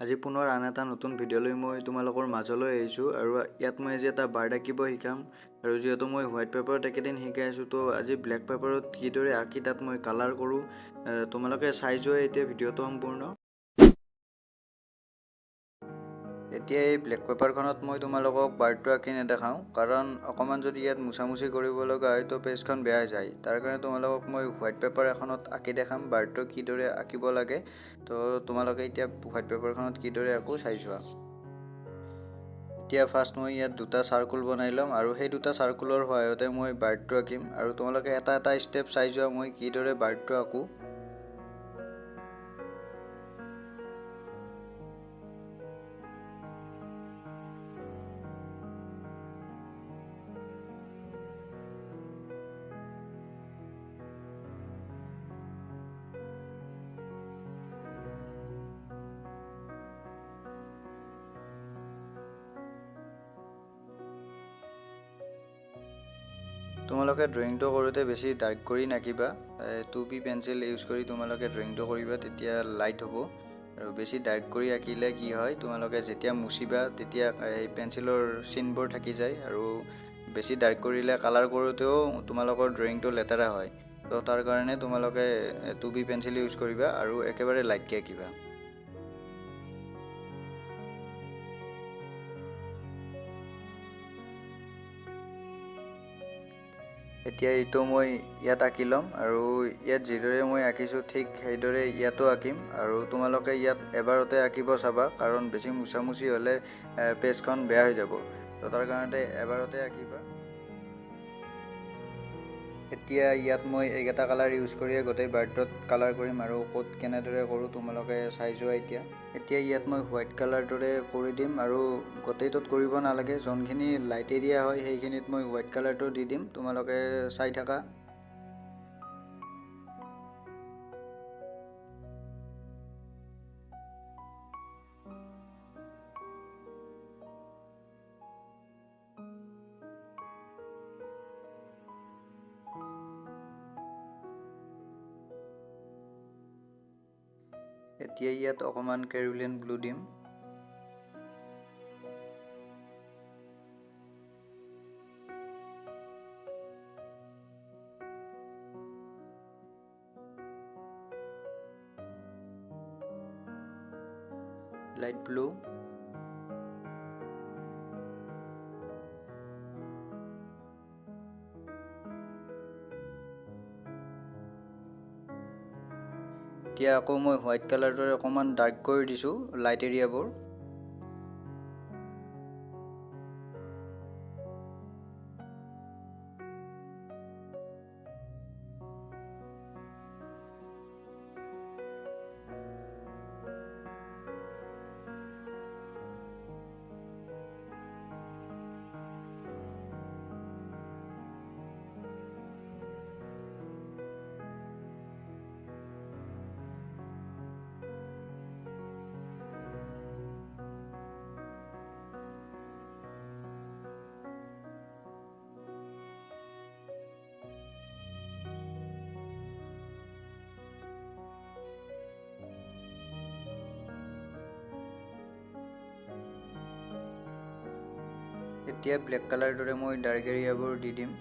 আজি পুনৰ আন এটা নতুন ভিডিঅ'লৈ মই তোমালোকৰ মাজলৈ আহিছোঁ আৰু ইয়াত মই আজি এটা বাৰ্ড আঁকিব শিকাম আৰু যিহেতু মই হোৱাইট পেপাৰত একেদিন শিকাই আছোঁ তো আজি ব্লেক পেপাৰত কিদৰে আঁকি তাত মই কালাৰ কৰোঁ তোমালোকে চাই যোৱা এতিয়া ভিডিঅ'টো সম্পূৰ্ণ। এতিয়া এই ব্লেক পেপাৰখনত মই তোমালোকক বাৰ্ডটো আঁকি নেদেখাওঁ কাৰণ অকণমান যদি ইয়াত মুচামুচি কৰিব লগা হয় তো পেজখন বেয়া যায়। তাৰ কাৰণে তোমালোকক মই হোৱাইট পেপাৰ এখনত আঁকি দেখাম বাৰ্ডটো কিদৰে আঁকিব লাগে। তো তোমালোকে এতিয়া হোৱাইট পেপাৰখনত কিদৰে আঁকো চাই যোৱা। এতিয়া ফাৰ্ষ্ট মই ইয়াত দুটা চাৰ্কুল বনাই ল'ম আৰু সেই দুটা চাৰ্কুলৰ সহায়তে মই বাৰ্ডটো আঁকিম আৰু তোমালোকে এটা এটা ষ্টেপ চাই যোৱা মই কিদৰে বাৰ্ডটো আঁকো। তোমালোকে ড্ৰয়িংটো কৰোঁতে বেছি ডাৰ্ক কৰি নাকিবা, 2B পেঞ্চিল ইউজ কৰি তোমালোকে ড্ৰয়িংটো কৰিবা, তেতিয়া লাইট হ'ব। আৰু বেছি ডাৰ্ক কৰি আঁকিলে কি হয় তোমালোকে যেতিয়া মুচিবা তেতিয়া এই পেঞ্চিলৰ চিনবোৰ থাকি যায় আৰু বেছি ডাৰ্ক কৰিলে কালাৰ কৰোঁতেও তোমালোকৰ ড্ৰয়িংটো লেতেৰা হয়। তো তাৰ কাৰণে তোমালোকে 2B পেঞ্চিল ইউজ কৰিবা আৰু একেবাৰে লাইটকৈ আঁকিবা। এতিয়া এইটো মই ইয়াত আঁকি ল'ম আৰু ইয়াত যিদৰে মই আঁকিছোঁ ঠিক সেইদৰে ইয়াতো আঁকিম আৰু তোমালোকে ইয়াত এবাৰতে আঁকিব চাবা কাৰণ বেছি মুচামুচি হ'লে পেজখন বেয়া হৈ যাব। তো তাৰ কাৰণে এবাৰতে আঁকিবা। এতিয়া ইয়াত মই এইকেইটা কালাৰ ইউজ কৰিয়ে গোটেই বাৰ্ডটোত কালাৰ কৰিম আৰু ক'ত কেনেদৰে কৰোঁ তোমালোকে চাই যোৱা এতিয়া ইয়াত মই হোৱাইট কালাৰটোৰে কৰি দিম আৰু গোটেইটোত কৰিব নালাগে, যোনখিনি লাইট এৰিয়া হয় সেইখিনিত মই হোৱাইট কালাৰটো দি দিম, তোমালোকে চাই থাকা। এতিয়া ইয়াত অকণমান কেৰোলিন ব্লু দিম। Light blue. এতিয়া আকৌ মই হোৱাইট কালাৰটোৰে অকণমান ডাৰ্ক কৰি দিছোঁ লাইট এৰিয়াবোৰ। এতিয়া ব্লেক কালাৰটোৰে মই ডাৰ্ক এৰিয়াবোৰ দি দিম।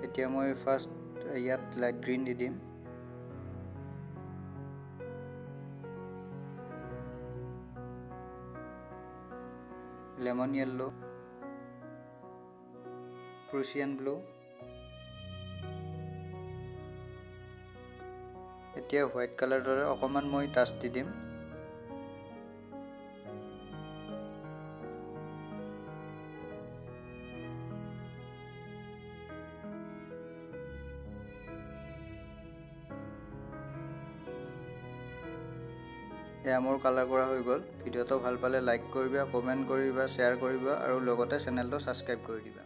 এতিয়া মই ফাৰ্ষ্ট ইয়াত লাইট গ্ৰীণ দি দিম। Lemon yellow, Prussian blue. এতিয়া হোৱাইট কালাৰ দৰে অকণমান মই টাচ দি দিম। এয়া মোৰ কালাৰ কৰা হৈ গ'ল। ভিডিঅ'টো ভাল পালে লাইক কৰিবা, কমেণ্ট কৰিবা, শ্বেয়াৰ কৰিবা আৰু লগতে চেনেলটো ছাবস্ক্ৰাইব কৰি দিবা।